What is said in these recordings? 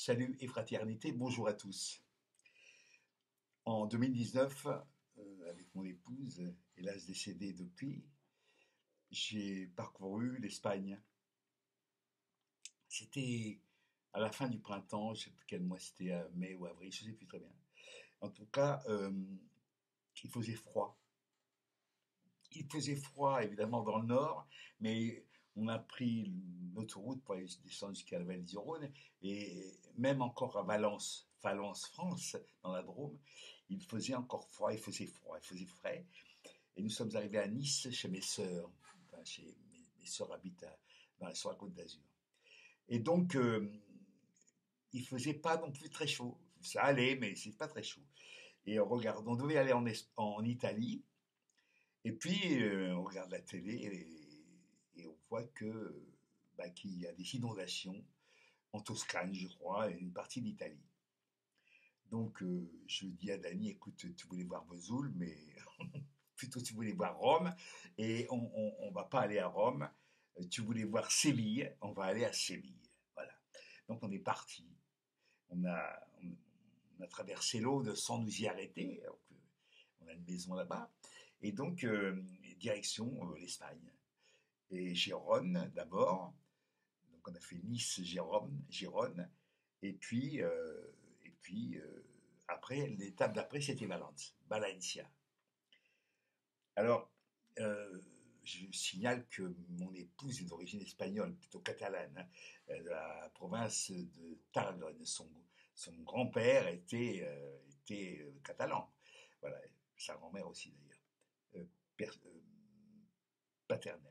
Salut et fraternité, bonjour à tous. En 2019, avec mon épouse, hélas décédée depuis, j'ai parcouru l'Espagne. C'était à la fin du printemps, je ne sais plus quel mois c'était, mai ou avril, je ne sais plus très bien. En tout cas, il faisait froid. Il faisait froid évidemment dans le nord, mais on a pris l'autoroute pour aller descendre jusqu'à la vallée du Rhône, et même encore à Valence, Valence, France, dans la Drôme, il faisait encore froid, il faisait frais. Et nous sommes arrivés à Nice chez mes sœurs. Enfin, chez mes sœurs habitent sur la Côte d'Azur. Et donc, il faisait pas non plus très chaud. Ça allait, mais c'est pas très chaud. Et on devait aller en Italie. Et puis, on regarde la télé et on voit qu'il y a des inondations en Toscane, je crois, et une partie d'Italie. Donc, je dis à Dany, écoute, tu voulais voir Vesoul, mais plutôt tu voulais voir Rome, et on va pas aller à Rome. Tu voulais voir Séville, on va aller à Séville. Voilà. Donc, on est parti. On a traversé l'Aude sans nous y arrêter. Donc, on a une maison là-bas. Et donc, direction l'Espagne. Et Gérone d'abord. Donc, on a fait Nice, Gérone. Et puis, après, l'étape d'après, c'était Valence, Valencia. Alors, euh, je signale que mon épouse est d'origine espagnole, plutôt catalane, hein, de la province de Tarragone. Son grand-père était catalan. Voilà, sa grand-mère aussi d'ailleurs, euh, per- euh, paternelle.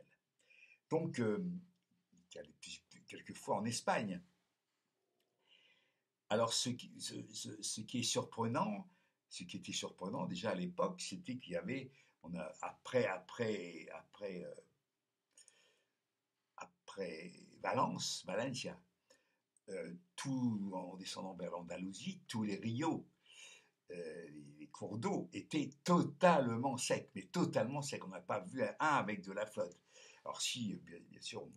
Donc, il y allait quelques fois en Espagne. Alors, ce qui est surprenant, ce qui était surprenant déjà à l'époque, c'était qu'il y avait, après Valence, Valencia, tout en descendant vers l'Andalousie, tous les rios, les cours d'eau étaient totalement secs, mais totalement secs. On n'a pas vu un avec de la flotte. Alors si, bien sûr,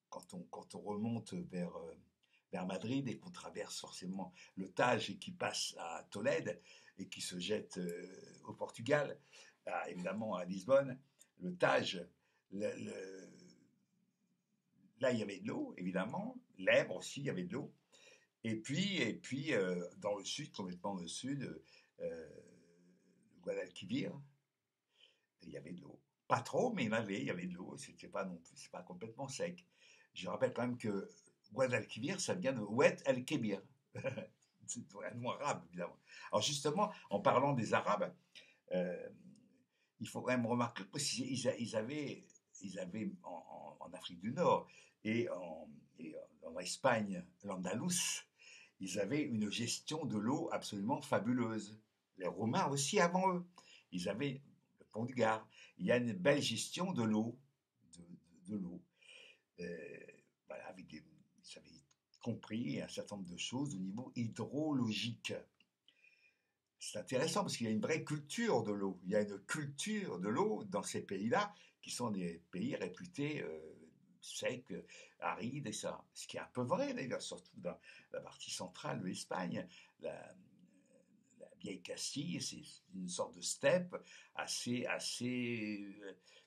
quand on remonte vers Madrid et qu'on traverse forcément le Tage et qui passe à Tolède et qui se jette au Portugal, évidemment à Lisbonne, le Tage, le- là il y avait de l'eau, évidemment, l'Èbre aussi, il y avait de l'eau. Et puis dans le sud, complètement dans le sud, le Guadalquivir, il y avait de l'eau. Pas trop, mais il y avait de l'eau. C'était pas non plus, c'est pas complètement sec. Je rappelle quand même que Guadalquivir, ça vient de Oued el-Kébir. C'est un nom arabe, évidemment. Alors justement, en parlant des Arabes, euh, il faut quand même remarquer qu'ils avaient en Afrique du Nord et en Espagne, l'Andalous, ils avaient une gestion de l'eau absolument fabuleuse. Les Romains aussi avant eux. Ils avaient le pont du Gard. Il y a une belle gestion de l'eau, de l'eau. Euh, voilà, ils avaient compris un certain nombre de choses au niveau hydrologique. C'est intéressant parce qu'il y a une vraie culture de l'eau. Il y a une culture de l'eau dans ces pays-là, qui sont des pays réputés secs, arides et ça. Ce qui est un peu vrai d'ailleurs, surtout dans la partie centrale de l'Espagne. La vieille Castille, c'est une sorte de steppe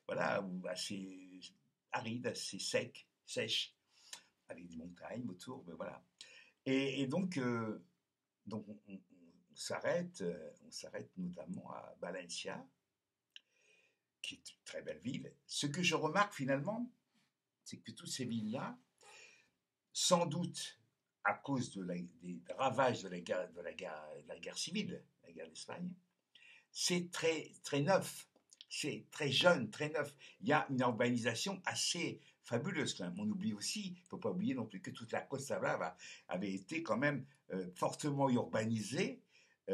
voilà, ou assez aride, assez sèche, avec des montagnes autour, mais voilà. Et donc on s'arrête notamment à Valencia, qui est une très belle ville. Ce que je remarque finalement, c'est que toutes ces villes-là, sans doute à cause des ravages de la guerre civile, la guerre d'Espagne, c'est très, très neuf, c'est très jeune, très neuf. Il y a une urbanisation assez fabuleuse quand même. On oublie aussi, il ne faut pas oublier non plus que toute la Costa Brava avait été quand même fortement urbanisée à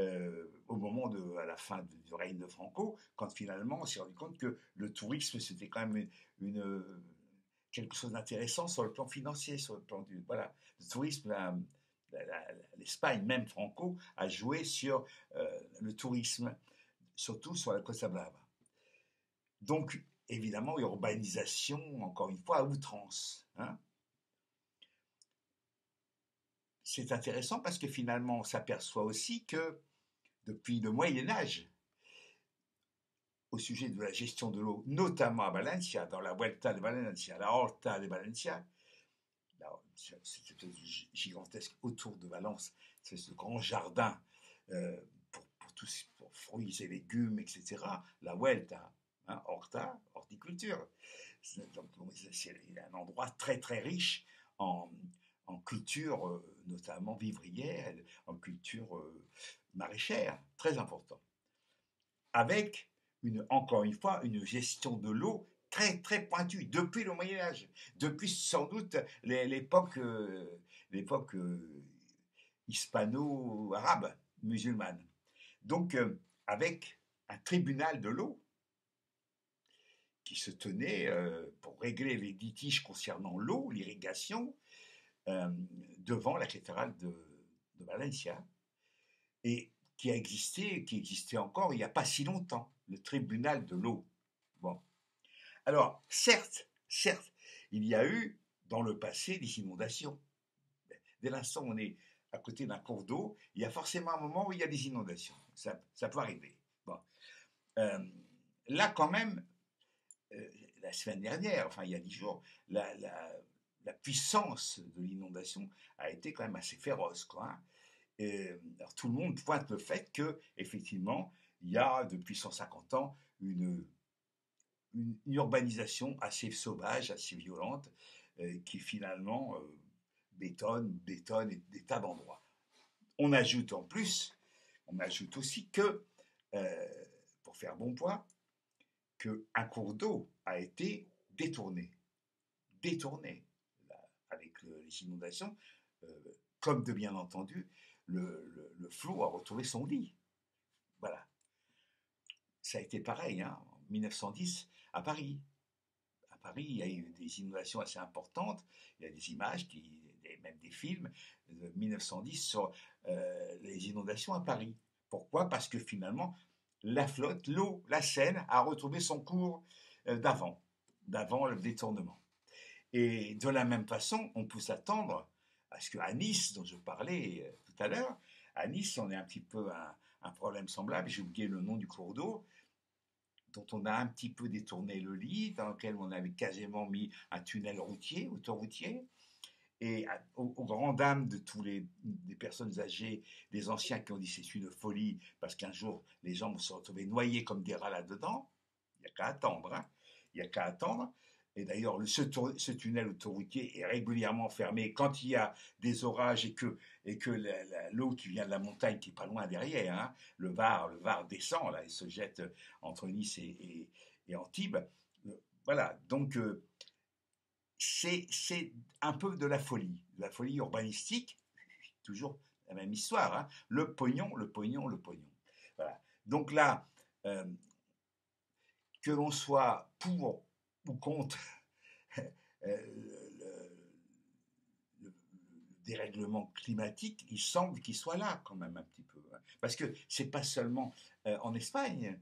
la fin du règne de Franco, quand finalement on s'est rendu compte que le tourisme c'était quand même quelque chose d'intéressant sur le plan financier, sur le plan du voilà, le tourisme. L'Espagne, même Franco, a joué sur le tourisme, surtout sur la Costa Brava. Donc, évidemment, urbanisation, encore une fois, à outrance. Hein. c'est intéressant parce que finalement, on s'aperçoit aussi que depuis le Moyen Âge, au sujet de la gestion de l'eau, notamment à Valencia, dans la Vuelta de Valencia, la Horta de Valencia, c'est gigantesque autour de Valence, c'est ce grand jardin pour fruits et légumes, etc. La Vuelta, hein, Horta, horticulture. C'est un endroit très très riche en, en culture, notamment vivrière, en culture maraîchère, très important. Avec, encore une fois, une gestion de l'eau très très pointue, depuis le Moyen Âge, depuis sans doute l'époque hispano-arabe, musulmane. Donc, avec un tribunal de l'eau qui se tenait pour régler les litiges concernant l'eau, l'irrigation, devant la cathédrale de Valencia, et qui existait encore il n'y a pas si longtemps, le tribunal de l'eau. Bon. Alors, certes, il y a eu dans le passé des inondations. Dès l'instant où on est à côté d'un cours d'eau, il y a forcément un moment où il y a des inondations. Ça peut arriver. Bon. Là, quand même, la semaine dernière, enfin il y a 10 jours, la puissance de l'inondation a été quand même assez féroce, quoi. Hein. Alors, tout le monde pointe le fait que, effectivement, il y a depuis 150 ans une urbanisation assez sauvage, assez violente, qui finalement bétonne des tas d'endroits. On ajoute aussi que, pour faire bon poids, qu'un cours d'eau a été détourné avec les inondations, comme de bien entendu, le flot a retrouvé son lit. Voilà. Ça a été pareil, hein, en 1910 à Paris. À Paris, il y a eu des inondations assez importantes. Il y a des images, même des films de 1910 sur les inondations à Paris. Pourquoi ? Parce que finalement, la flotte, l'eau, la Seine a retrouvé son cours d'avant le détournement. Et de la même façon, on peut s'attendre à ce qu'à Nice, dont je parlais tout à l'heure, à Nice, on a un petit peu un problème semblable. J'ai oublié le nom du cours d'eau, dont on a un petit peu détourné le lit, dans lequel on avait quasiment mis un tunnel routier, autoroutier. Et aux grandes dames de des personnes âgées, des anciens qui ont dit c'est une folie, parce qu'un jour, les gens vont se retrouver noyés comme des rats là-dedans, il n'y a qu'à attendre. Hein. Il n'y a qu'à attendre. Et d'ailleurs, ce tunnel autoroutier est régulièrement fermé quand il y a des orages et que l'eau qui vient de la montagne, qui est pas loin derrière, hein, le Var descend là, et se jette entre Nice et Antibes. Voilà, donc c'est un peu de la folie urbanistique, toujours la même histoire, hein, le pognon. Voilà. Donc là, que l'on soit pour ou contre le dérèglement climatique, il semble qu'il soit là quand même un petit peu. Hein. Parce que c'est pas seulement en Espagne.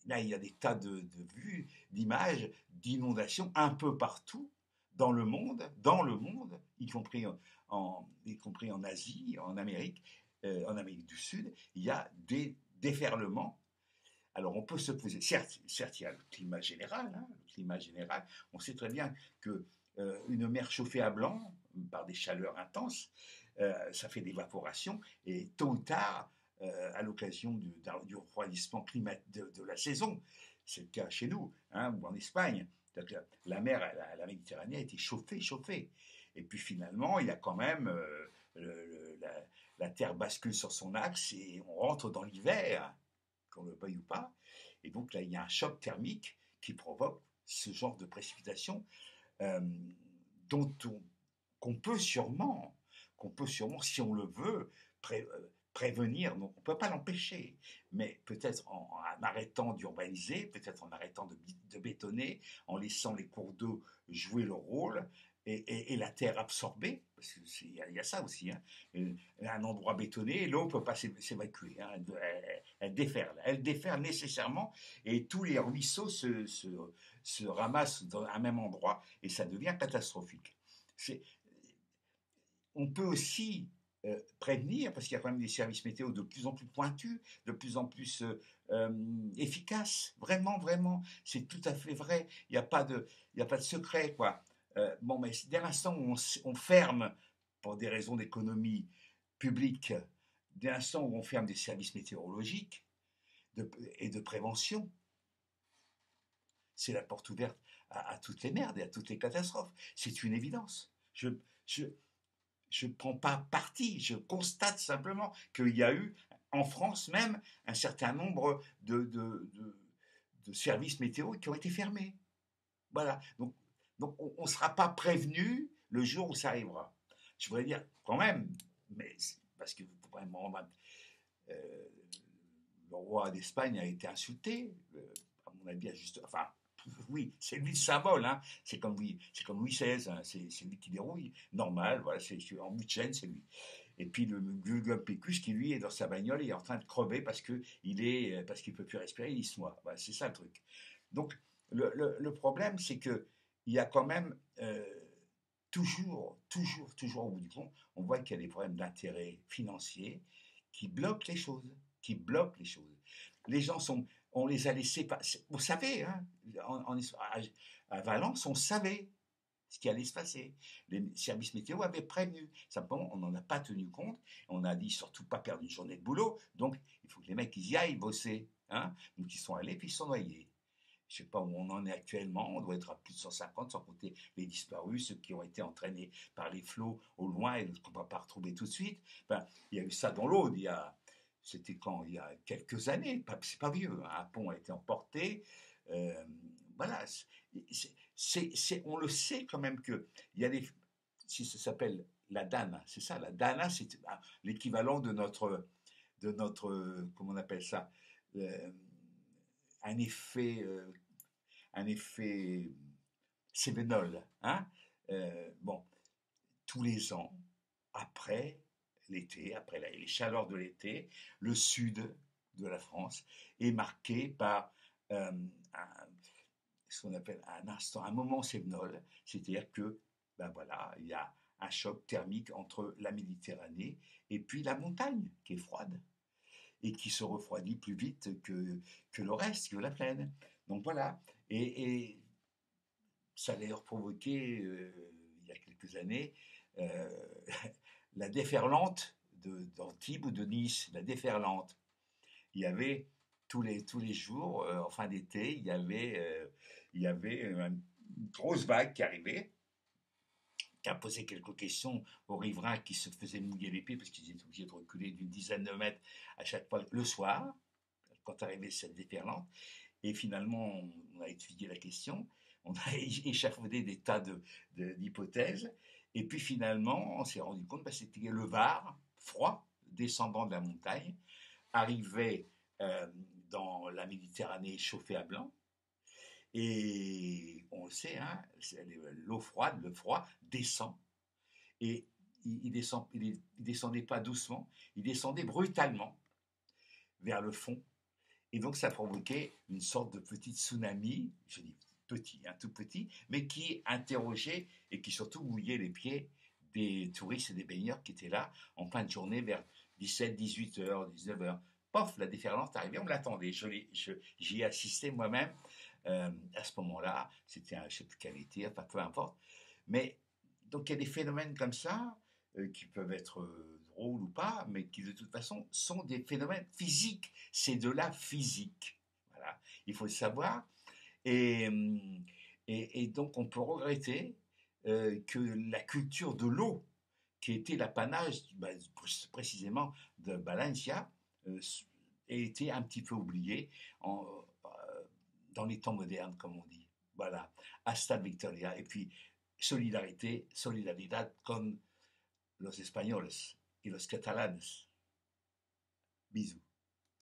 Là, il y a des tas de vues, d'images, d'inondations un peu partout dans le monde, y compris en Asie, en Amérique du Sud. Il y a des déferlements. Alors, on peut se poser, certes, il y a le climat général, hein, on sait très bien que une mer chauffée à blanc par des chaleurs intenses, ça fait d'évaporation, et tôt ou tard, à l'occasion du refroidissement climatique de la saison, c'est le cas chez nous, hein, ou en Espagne, la mer, la Méditerranée a été chauffée. Et puis finalement, il y a quand même la Terre bascule sur son axe et on rentre dans l'hiver, qu'on le veuille ou pas. Et donc là, il y a un choc thermique qui provoque ce genre de précipitation euh, qu'on peut sûrement, si on le veut, prévenir. Donc, on ne peut pas l'empêcher, mais peut-être en arrêtant d'urbaniser, peut-être en arrêtant de bétonner, en laissant les cours d'eau jouer leur rôle, et la terre absorbée, parce qu'il y a ça aussi, hein, un endroit bétonné, l'eau ne peut pas s'évacuer, hein, elle déferle nécessairement, et tous les ruisseaux se ramassent dans un même endroit, et ça devient catastrophique. on peut aussi prévenir, parce qu'il y a quand même des services météo de plus en plus pointus, de plus en plus efficaces. Vraiment, vraiment, c'est tout à fait vrai. Il y a pas de secret, quoi. Bon, mais dès l'instant où on ferme, pour des raisons d'économie publique, dès l'instant où on ferme des services météorologiques et de prévention, c'est la porte ouverte à toutes les merdes et à toutes les catastrophes. C'est une évidence. Je, je ne prends pas parti, je constate simplement qu'il y a eu, en France même, un certain nombre de services météo qui ont été fermés. Voilà. Donc on ne sera pas prévenu le jour où ça arrivera. Je voudrais dire quand même, mais parce que vraiment, euh, le roi d'Espagne a été insulté, à mon avis, à juste. Enfin, oui, c'est lui le symbole, hein. C'est comme Louis XVI, hein. C'est lui qui dérouille. Normal, voilà, en bout de chaîne, c'est lui. Et puis le Gulgum Pécus qui lui est dans sa bagnole, il est en train de crever parce qu'il peut plus respirer, il se noie. Voilà, c'est ça le truc. Donc le problème, c'est que il y a quand même toujours au bout du compte, on voit qu'il y a des problèmes d'intérêt financier qui bloquent les choses, qui bloquent les choses. Les gens sont, on les a laissés, vous savez, hein, à Valence, on savait ce qui allait se passer. Les services météo avaient prévenu. Simplement, on n'en a pas tenu compte. On a dit surtout pas perdre une journée de boulot. Donc, il faut que les mecs ils y aillent bosser. Hein. Donc, ils sont allés puis ils sont noyés. Je ne sais pas où on en est actuellement. On doit être à plus de 150, sans compter les disparus, ceux qui ont été entraînés par les flots au loin et qu'on ne va pas retrouver tout de suite. Enfin, il y a eu ça dans l'Aude. C'était quand? Il y a quelques années. C'est pas vieux. Hein. Un pont a été emporté. Euh, voilà. On le sait quand même que il y a des, si ça s'appelle la Dana, c'est ça, la Dana, c'est l'équivalent de notre, comment on appelle ça, euh, un effet, euh, un effet Cévenol, hein. Bon, tous les ans, après l'été, après les chaleurs de l'été, le sud de la France est marqué par ce qu'on appelle un instant, un moment séminal, c'est-à-dire que, ben voilà, il y a un choc thermique entre la Méditerranée et puis la montagne qui est froide et qui se refroidit plus vite que le reste, que la plaine. Donc voilà, et ça a d'ailleurs provoqué, il y a quelques années, euh, la déferlante d'Antibes ou de Nice, la déferlante. Il y avait tous les jours, en fin d'été, il y avait une grosse vague qui arrivait, qui a posé quelques questions aux riverains qui se faisaient mouiller les pieds parce qu'ils étaient obligés de reculer d'une dizaine de mètres à chaque fois le soir, quand arrivait cette déferlante. Et finalement, on a étudié la question, on a échafaudé des tas d'hypothèses, et puis finalement, on s'est rendu compte que c'était le Var, froid, descendant de la montagne, arrivait euh, dans la Méditerranée chauffée à blanc. Et on le sait, hein, l'eau froide, le froid descend. Et il descendait pas doucement, il descendait brutalement vers le fond. Et donc ça provoquait une sorte de petit tsunami, je dis petit, hein, tout petit, mais qui interrogeait et qui surtout mouillait les pieds des touristes et des baigneurs qui étaient là en fin de journée vers 17, 18 heures, 19 heures. Pof, la déferlante arrivait, on l'attendait. J'y ai assisté moi-même à ce moment-là. C'était je ne sais plus quel été, enfin peu importe. Mais donc il y a des phénomènes comme ça qui peuvent être drôles ou pas, mais qui de toute façon sont des phénomènes physiques. C'est de la physique. Voilà, il faut le savoir. Et, et donc on peut regretter que la culture de l'eau, qui était l'apanage précisément de Valencia, ait été un petit peu oubliée dans les temps modernes, comme on dit. Voilà, hasta Victoria. Et puis, solidaridad con los españoles y los catalanes. Bisous.